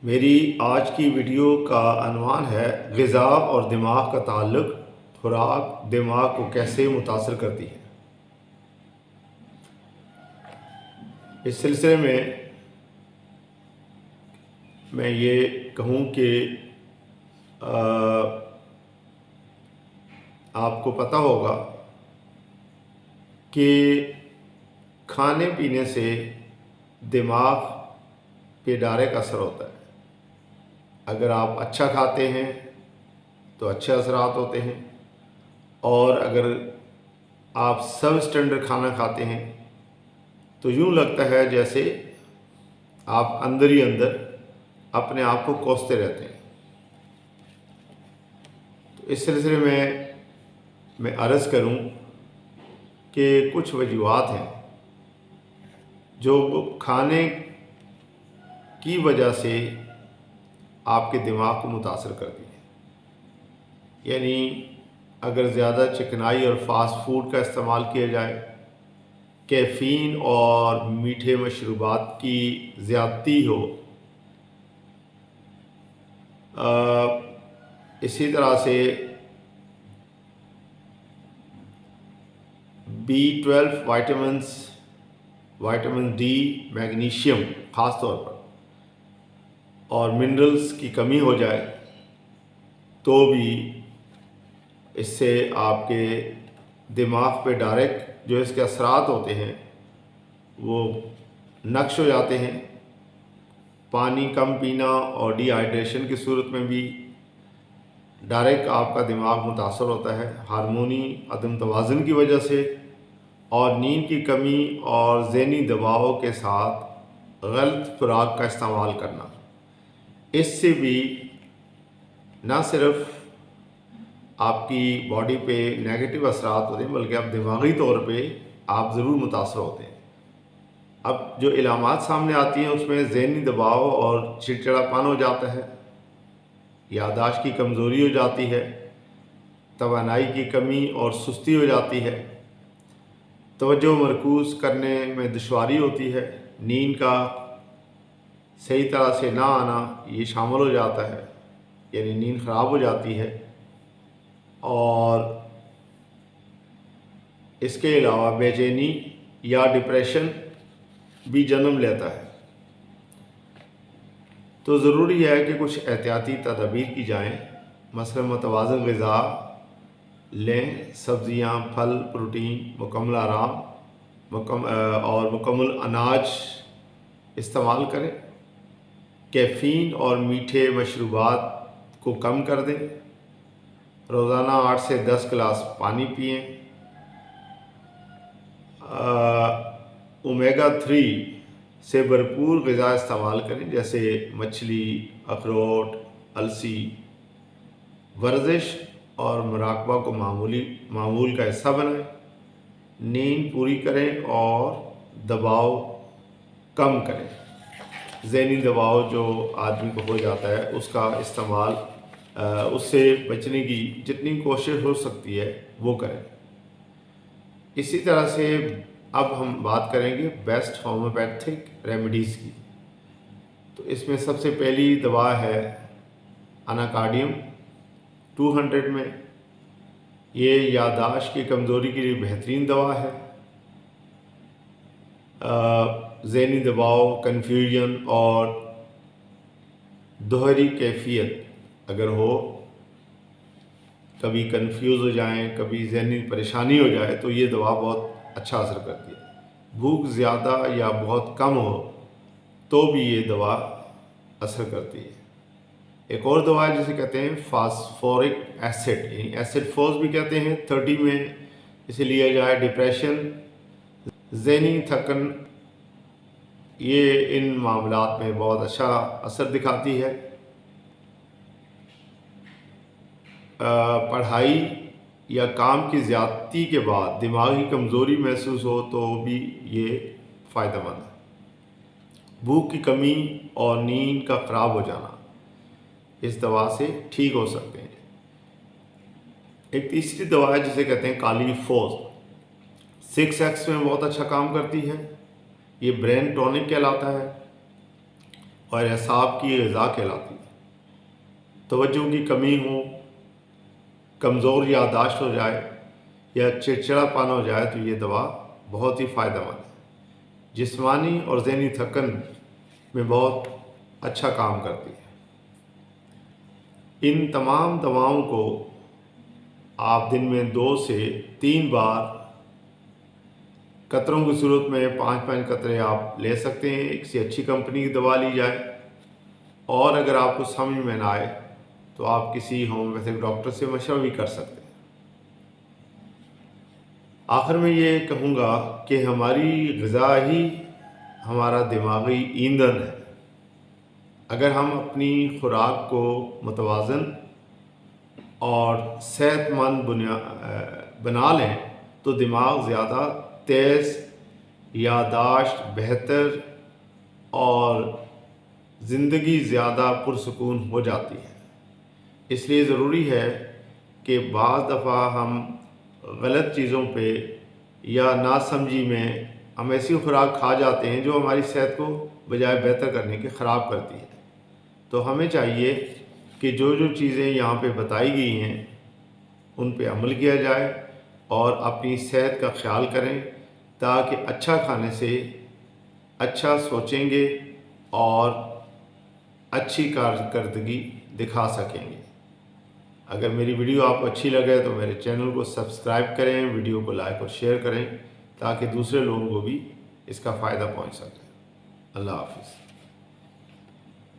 मेरी आज की वीडियो का अनवान है ग़िज़ा और दिमाग का ताल्लुक़, खुराक दिमाग को कैसे मुतासर करती है। इस सिलसिले में मैं ये कहूँ कि आपको पता होगा कि खाने पीने से दिमाग पे डायरेक्ट असर होता है। अगर आप अच्छा खाते हैं तो अच्छे असरात होते हैं, और अगर आप सब स्टैंडर्ड खाना खाते हैं तो यूँ लगता है जैसे आप अंदर ही अंदर अपने आप को कोसते रहते हैं। तो इस सिलसिले में मैं अर्ज़ करूं कि कुछ वजूहात हैं जो खाने की वजह से आपके दिमाग को मुतासर करती है। यानी अगर ज़्यादा चिकनाई और फास्ट फूड का इस्तेमाल किया जाए, कैफ़ीन और मीठे मशरूबात की ज़्यादती हो, इसी तरह से B12 vitamins, vitamin D, magnesium ख़ास तौर पर, और मिनरल्स की कमी हो जाए तो भी इससे आपके दिमाग पे डायरेक्ट जो इसके असरात होते हैं वो नक्श हो जाते हैं। पानी कम पीना और डिहाइड्रेशन की सूरत में भी डायरेक्ट आपका दिमाग मुतासर होता है हार्मोनी अदम तवाज़ुन की वजह से, और नींद की कमी और ज़हनी दबाव के साथ गलत खुराक का इस्तेमाल करना। इससे भी ना सिर्फ आपकी बॉडी पे नेगेटिव असरात होते हैं बल्कि आप दिमागी तौर पे आप ज़रूर मुतासर होते हैं। अब जो इलामात सामने आती हैं उसमें ज़हनी दबाव और चिड़चिड़ापन हो जाता है, याददाश्त की कमज़ोरी हो जाती है, तवानाई की कमी और सुस्ती हो जाती है, तवज्जो मरकूज़ करने में दुश्वारी होती है, नींद का सही तरह से ना आना ये शामिल हो जाता है, यानी नींद ख़राब हो जाती है। और इसके अलावा बेचैनी या डिप्रेशन भी जन्म लेता है। तो ज़रूरी है कि कुछ एहतियाती तदाबीर की जाएँ, मसलन मुतवाज़िन ग़िज़ा लें, सब्ज़ियाँ, फल, प्रोटीन, मुकम्मल आराम और मुकम्मल अनाज इस्तेमाल करें। कैफ़ीन और मीठे मशरूबात को कम कर दें। रोज़ाना 8 से 10 गिलास पानी पिएँ। ओमेगा 3 से भरपूर ग़िज़ा इस्तेमाल करें, जैसे मछली, अखरोट, अलसी। वर्जिश और मुराकबा को मामूल का हिस्सा बनाएं। नींद पूरी करें और दबाव कम करें। ज़हनी दबाव जो आदमी को हो जाता है उसका इस्तेमाल उससे बचने की जितनी कोशिश हो सकती है वो करें। इसी तरह से अब हम बात करेंगे बेस्ट होम्योपैथिक रेमेडीज़ की। तो इसमें सबसे पहली दवा है अनाकार्डियम 200 में। ये याददाश्त की कमज़ोरी के लिए बेहतरीन दवा है। ज़हनी दबाव, कन्फ्यूजन और दोहरी कैफियत अगर हो, कभी कंफ्यूज हो जाएं, कभी ज़हनी परेशानी हो जाए, तो ये दवा बहुत अच्छा असर करती है। भूख ज़्यादा या बहुत कम हो तो भी ये दवा असर करती है। एक और दवा है जिसे कहते हैं फास्फोरिक एसिड, यानी एसिड फोर्स भी कहते हैं। 30 में इसे लिया जाए। डिप्रेशन, ज़हनी थकन, ये इन मामलात में बहुत अच्छा असर दिखाती है। पढ़ाई या काम की ज़्यादती के बाद दिमागी कमज़ोरी महसूस हो तो भी ये फ़ायदेमंद है। भूख की कमी और नींद का ख़राब हो जाना इस दवा से ठीक हो सकते हैं। एक तीसरी दवा है जिसे कहते हैं काली फोस, 6X में बहुत अच्छा काम करती है। ये ब्रेन टॉनिक कहलाता है और असाब की ग़िज़ा कहलाती है। तवज्जो की कमी हो, कमज़ोर याददाश्त हो जाए या चिड़चिड़ापन हो जाए तो ये दवा बहुत ही फ़ायदेमंद है। जिस्मानी और ज़हनी थकन में बहुत अच्छा काम करती है। इन तमाम दवाओं को आप दिन में 2 से 3 बार कतरों की सूरत में 5-5 कतरे आप ले सकते हैं। किसी अच्छी कंपनी की दवा ली जाए, और अगर आपको समझ में ना आए तो आप किसी होम्योपैथिक डॉक्टर से मशवरा भी कर सकते हैं। आखिर में ये कहूँगा कि हमारी ग़िज़ा ही हमारा दिमागी ईंधन है। अगर हम अपनी खुराक को मुतवाज़न और सेहतमंद बना लें तो दिमाग ज़्यादा तेज़, याददाश्त बेहतर और ज़िंदगी ज़्यादा पुरसुकून हो जाती है। इसलिए ज़रूरी है कि बाज़ दफ़ा हम गलत चीज़ों पे या नासमझी में हम ऐसी खुराक खा जाते हैं जो हमारी सेहत को बजाय बेहतर करने के ख़राब करती है। तो हमें चाहिए कि जो जो चीज़ें यहाँ पे बताई गई हैं उन पे अमल किया जाए और अपनी सेहत का ख्याल करें, ताकि अच्छा खाने से अच्छा सोचेंगे और अच्छी कारकर्दगी दिखा सकेंगे। अगर मेरी वीडियो आपको अच्छी लगे तो मेरे चैनल को सब्सक्राइब करें, वीडियो को लाइक और शेयर करें ताकि दूसरे लोगों को भी इसका फ़ायदा पहुंच सके। अल्लाह हाफ़िज़।